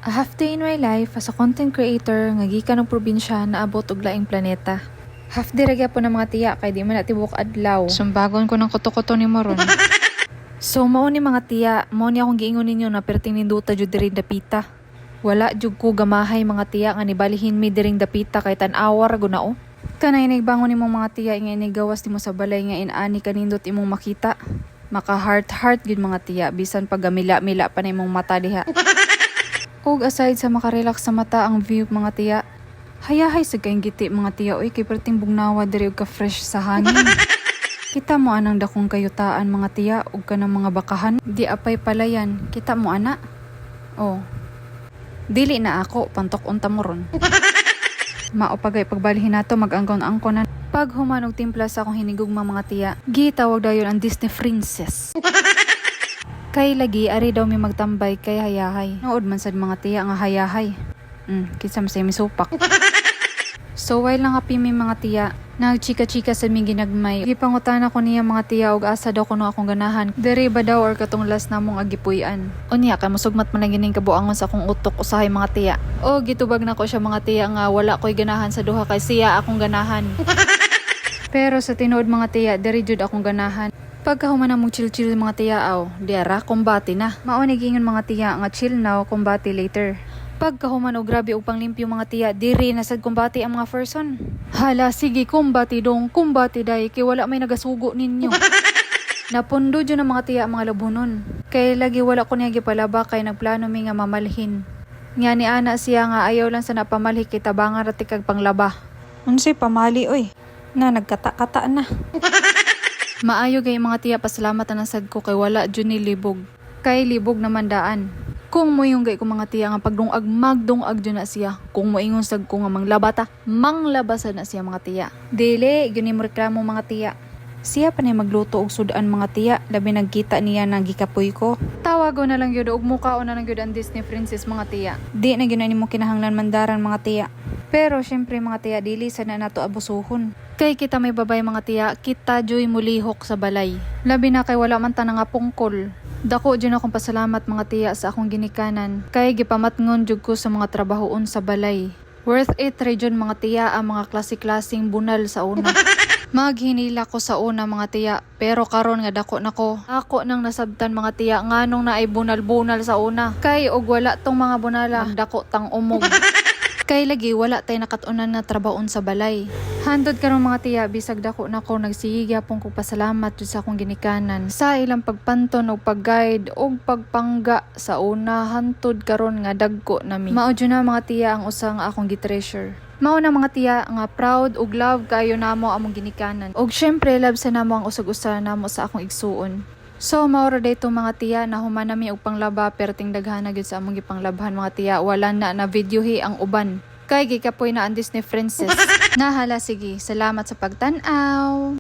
A half day in my life as a content creator nga gikan og probinsya na abot og laing planeta. Half day ra gyapon ng mga tiya kay di man na tibok adlaw. Sumbagon ko ng kuto-kuto ni Moron. So mao ni mga tiya, mao ni akong giingon ninyo na perting ninduta jud diri dapita. Wala jud ko gamahay mga tiya nga nibalihin mi diring dapita kay tan-awar gunao. Kanay nagbangon nimong mga tiya nga inigawas nimo sa balay nga inaani kanindot imong makita. Maka heart gud mga tiya bisan pag gamila-mila pa na imong mata diha. Og aside sa makarelax sa mata ang view mga tiya, hayahay sa kayong giti mga tiya oy kay perting bugnawa diri og ka fresh sa hangin. Kita mo anang dakong kayutaan mga tiya ug kanang mga bakahan, di apay palayan. Kita mo ana? Oh. Dili na ako pantok unta mo ron. Mao pagay pagbalihin nato mag-angkon-angkonan. Pag humanog timpla sa akong hinigugma mga tiya, gitawag dayon ang Disney princess. Kay lagi ari daw mi magtambay kay hayahay. Nood man sad mga tiya nga hayahay. Kinsa masay misupak. So while lang happy mi mga tiya, nagchika-chika sa mi ginagmay. Gipangutana ko niya mga tiya og asa daw kuno akong ganahan. Dere ba daw or katong last namong agipuy-an. Unya kay musugmat man lang gining kabuangon sa akong utok usahay mga tiya. O gitubag na ko siya mga tiya nga wala ko'y ganahan sa duha kay siya akong ganahan. Pero sa tinuod mga tiya, dere jud akong ganahan. Pagka human mong chill mga tiya aw, diara kumbati na. Mao ni gingon mga tiya nga chill now, kumbati later. Pagka human og grabe og panglimpyo mga tiya, diri na sad kumbati ang mga person. Hala sige kumbati dong, kumbati day kay wala may nagasugo ninyo. Napundo jud ang mga tiya ang mga labunon. Kay lagi wala ko niya gipalaba kay nagplano mi nga mamalhin. Nga ni ana siya nga ayaw lang sa napamalhi kay tabangan ra tikag panglaba. Unsay pamali oy? Na nagkata-kata na. Maayo gay mga tiya pasalamat na sad ko kay wala jud ni libog. Kay libog naman daan. Kung mo yung gay ko mga tiya nga pagdungag magdungag jud na siya. Kung moingon sad ko nga manglabata, manglabasan na siya mga tiya. Dili gyud ni mo reklamo mga tiya. Siya pa na magluto og sudan mga tiya, labi nagkita niya nang gikapoy ko. Tawago na lang gyud og mukhaon na lang gyud ang Disney princess mga tiya. Di na gyud nimo kinahanglan mandaran mga tiya. Pero syempre mga tiya dili sa na nato abusuhon. Kay kita may babay mga tiya, kita joy mulihok sa balay. Labi na kay wala man ta nga pungkol. Dako dyan akong pasalamat mga tiya sa akong ginikanan. Kay gipamatngon jud ko sa mga trabahoon sa balay. Worth it region mga tiya ang mga klase-klaseng bunal sa una. Maghinila ko sa una mga tiya, pero karon nga dako nako. Ako nang nasabtan mga tiya nganong naay bunal-bunal sa una. Kay og wala tong mga bunala, dako tang umog. Kay lagi wala tay nakatunan na trabaon sa balay. Handod karon mga tiya bisag dako nako nagsige gyapon ko pasalamat jud sa akong ginikanan sa ilang pagpanton og pag-guide og pagpangga sa una hantod karon nga dagko nami. Mao jud na mga tiya ang usa nga akong gitreasure. Mao na mga tiya nga proud ug love kayo namo among ginikanan. Og syempre love sa namo ang usag-usa namo sa akong igsuon. So maura dayto mga tiya na human nami og panglaba perting daghan na gyud sa among gipanglabhan mga tiya wala na videohi ang uban. Kay gikapoy na ang Disney princess. Nahala sige, salamat sa pagtan-aw.